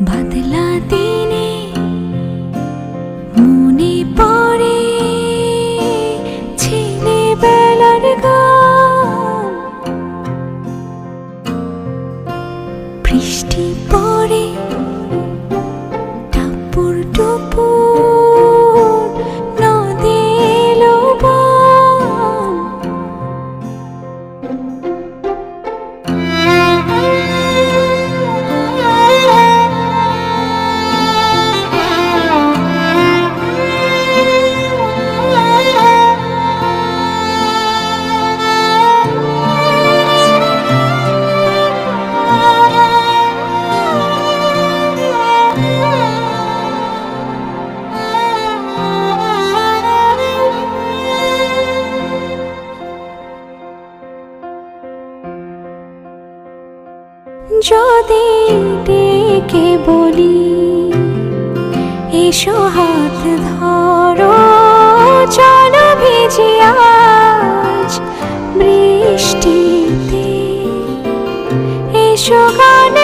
বাদলা দিনে মনে পড়ে ছেলেবেলার গান। বৃষ্টি পড়ে টাপুর টুপুর, নদী এলো বান। যদি ডেকে বলি এসো হাত ধরো, চলো ভিজি আজ বৃষ্টিতে, এসো গান